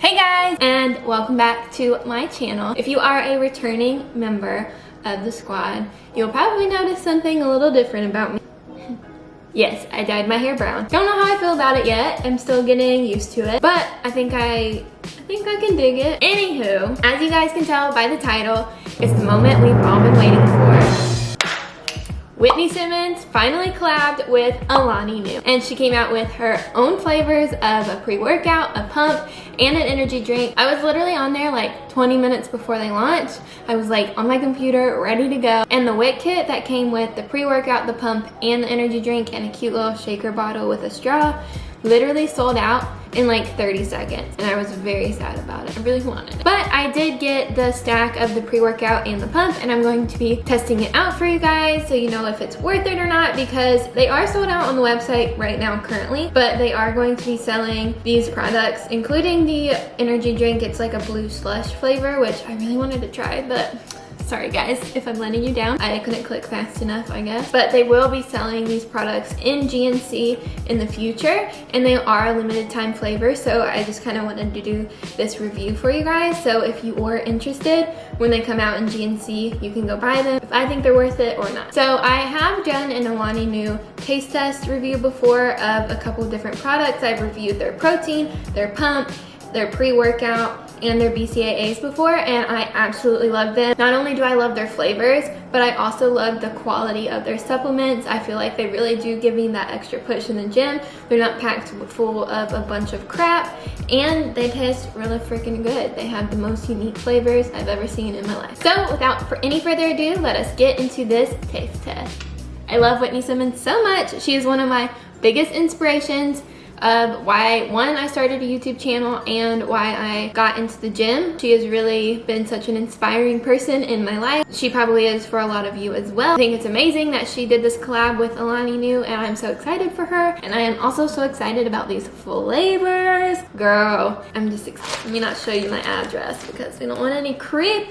Hey guys, and welcome back to my channel. If you are a returning member of the squad, you'll probably notice something a little different about me. Yes, I dyed my hair brown. Don't know how I feel about it yet. I'm still getting used to it, but I think I can dig it. Anywho, as you guys can tell by the title, it's the moment we've all been waiting for. Whitney Simmons finally collabed with Alani Nu, and she came out with her own flavors of a pre-workout, a pump, and an energy drink. I was literally on there like 20 minutes before they launched. I was like on my computer ready to go, and the Whit kit that came with the pre-workout, the pump, and the energy drink, and a cute little shaker bottle with a straw literally sold out in like 30 seconds, and I was very sad about it. I really wanted it. But I did get the stack of the pre-workout and the pump, and I'm going to be testing it out for you guys so you know if it's worth it or not, because they are sold out on the website right now currently, but they are going to be selling these products, including the energy drink. It's like a blue slush flavor, which I really wanted to try, but sorry guys if I'm letting you down. I couldn't click fast enough, I guess. But they will be selling these products in GNC in the future, and they are a limited time flavor, so I just kind of wanted to do this review for you guys. So if you are interested, when they come out in GNC, you can go buy them if I think they're worth it or not. So I have done an Alani Nu taste test review before of a couple of different products. I've reviewed their protein, their pump, their pre-workout, and their BCAAs before, and I absolutely love them. Not only do I love their flavors, but I also love the quality of their supplements. I feel like they really do give me that extra push in the gym. They're not packed full of a bunch of crap, and they taste really freaking good. They have the most unique flavors I've ever seen in my life. So without any further ado, let us get into this taste test. I love Whitney Simmons so much. She is one of my biggest inspirations of why, one, I started a YouTube channel and why I got into the gym. She has really been such an inspiring person in my life. She probably is for a lot of you as well. I think it's amazing that she did this collab with Alani Nu, and I'm so excited for her. And I am also so excited about these flavors. Girl, I'm just excited. Let me not show you my address because we don't want any creepers.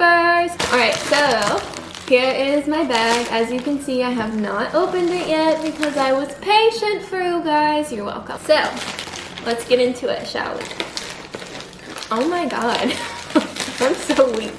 All right, so here is my bag. As you can see, I have not opened it yet because I was patient for you guys. You're welcome. So, let's get into it, shall we? Oh my god. I'm so weak.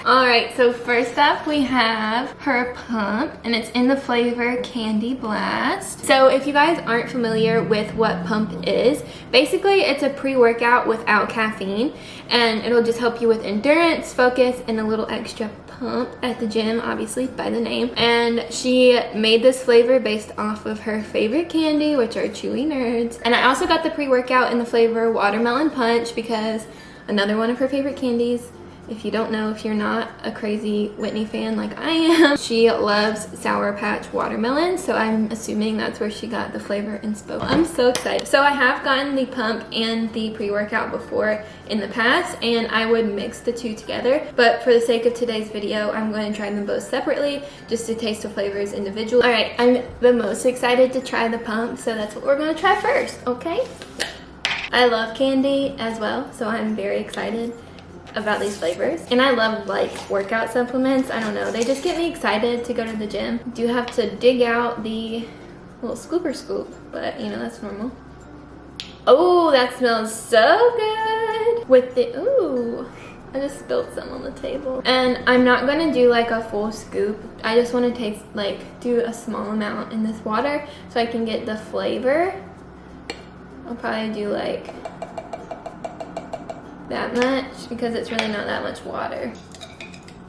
Alright, so first up we have her pump, and it's in the flavor Candy Blast. So if you guys aren't familiar with what pump is, basically it's a pre-workout without caffeine, and it'll just help you with endurance, focus, and a little extra pump at the gym, obviously by the name. And she made this flavor based off of her favorite candy, which are Chewy Nerds. And I also got the pre-workout in the flavor Watermelon Punch because another one of her favorite candies. If you don't know, if you're not a crazy Whitney fan like I am, she loves Sour Patch watermelon, so I'm assuming that's where she got the flavor inspo. I'm so excited. So I have gotten the pump and the pre-workout before in the past, and I would mix the two together, but for the sake of today's video, I'm going to try them both separately just to taste the flavors individually. All right, I'm the most excited to try the pump, so that's what we're going to try first, okay? I love candy as well, so I'm very excited about these flavors, and I love like workout supplements. I don't know, they just get me excited to go to the gym. Do have to dig out the little scooper scoop, but you know, that's normal. Oh, that smells so good with the, ooh, I just spilled some on the table. And I'm not gonna do like a full scoop. I just want to taste, like, do a small amount in this water so I can get the flavor. I'll probably do like that much because it's really not that much water.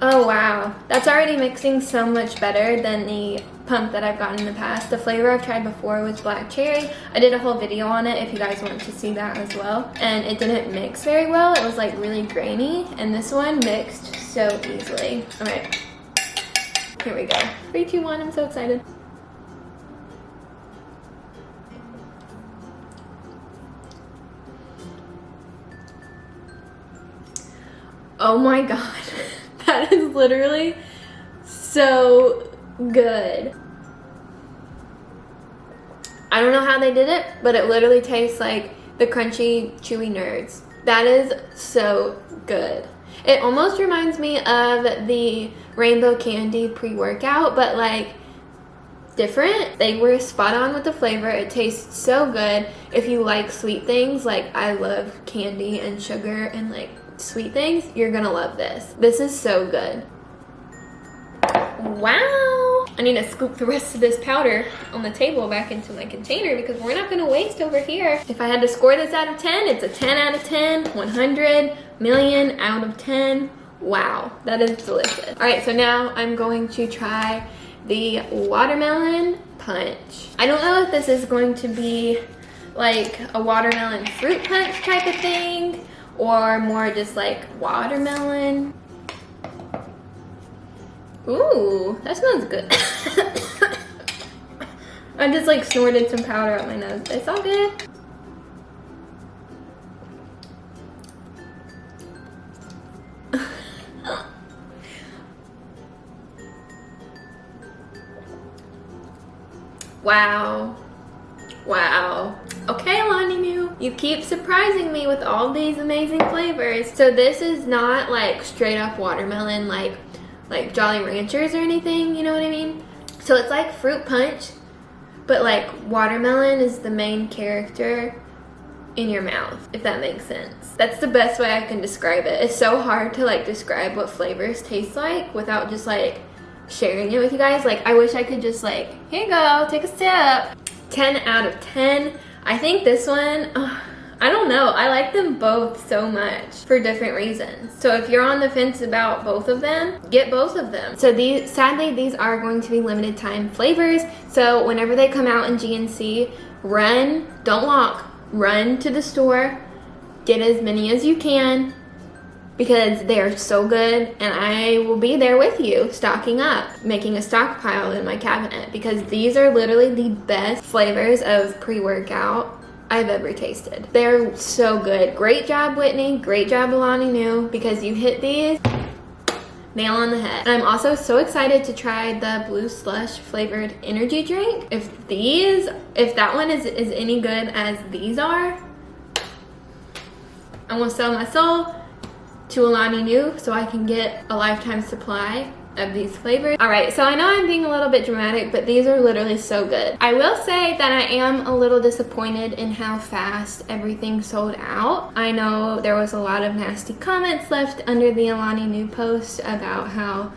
Oh wow, that's already mixing so much better than the pump that I've gotten in the past. The flavor I've tried before was black cherry. I did a whole video on it if you guys want to see that as well, and it didn't mix very well. It was like really grainy, and this one mixed so easily. All right, here we go. 3, 2, 1, I'm so excited. Oh my god, that is literally so good. I don't know how they did it, but it literally tastes like the crunchy, chewy Nerds. That is so good. It almost reminds me of the Rainbow Candy pre-workout, but like different. They were spot on with the flavor. It tastes so good. If you like sweet things, like I love candy and sugar and like sweet things, you're gonna love this. This is so good. Wow. I need to scoop the rest of this powder on the table back into my container because we're not gonna waste over here. If I had to score this out of 10, it's a 10 out of 10, 100 million out of 10. Wow, that is delicious. All right, so now I'm going to try the watermelon punch. I don't know if this is going to be like a watermelon fruit punch type of thing or more just like watermelon. Ooh, that smells good. I just like snorted some powder up my nose. It's all good. Wow. Wow. Okay, Alani Nu, you keep surprising me with all these amazing flavors. So this is not like straight up watermelon like Jolly Ranchers or anything, you know what I mean? So it's like fruit punch, but like watermelon is the main character in your mouth, if that makes sense. That's the best way I can describe it. It's so hard to like describe what flavors taste like without just like sharing it with you guys. Like I wish I could just like, here you go, take a sip. 10 out of 10. I think this one, I don't know. I like them both so much for different reasons. So if you're on the fence about both of them, get both of them. So sadly, these are going to be limited time flavors. So whenever they come out in GNC, run, don't walk, run to the store, get as many as you can because they are so good and I will be there with you stocking up, making a stockpile in my cabinet because these are literally the best flavors of pre-workout I've ever tasted. They're so good. Great job, Whitney. Great job, Alani Nu, because you hit these nail on the head. And I'm also so excited to try the blue slush flavored energy drink. If that one is any good as these are, I'm gonna sell my soul to Alani Nu so I can get a lifetime supply of these flavors. All right, so I know I'm being a little bit dramatic, but these are literally so good. I will say that I am a little disappointed in how fast everything sold out. I know there was a lot of nasty comments left under the Alani Nu post about how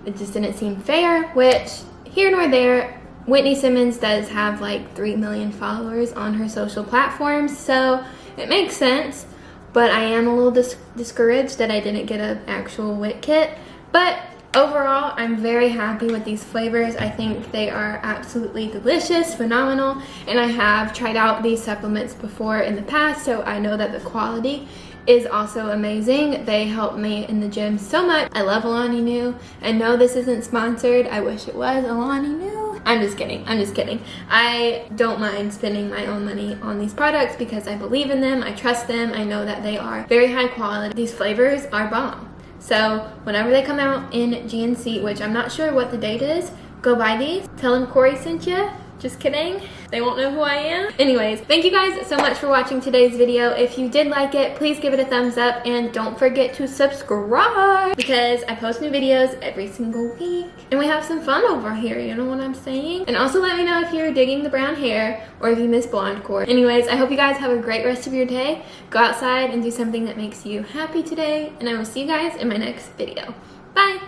it just didn't seem fair, which here nor there. Whitney Simmons does have like 3 million followers on her social platforms, so it makes sense. But I am a little discouraged that I didn't get an actual Whit kit. But overall, I'm very happy with these flavors. I think they are absolutely delicious, phenomenal, and I have tried out these supplements before in the past, so I know that the quality is also amazing. They help me in the gym so much. I love Alani Nu. I know this isn't sponsored. I wish it was Alani Nu. I'm just kidding. I'm just kidding. I don't mind spending my own money on these products because I believe in them. I trust them. I know that they are very high quality. These flavors are bomb. So whenever they come out in GNC, which I'm not sure what the date is, go buy these. Tell them Corey sent you. Just kidding. They won't know who I am. Anyways, thank you guys so much for watching today's video. If you did like it, please give it a thumbs up and don't forget to subscribe because I post new videos every single week and we have some fun over here, you know what I'm saying? And also let me know if you're digging the brown hair or if you miss blonde core. Anyways, I hope you guys have a great rest of your day. Go outside and do something that makes you happy today, and I will see you guys in my next video. Bye!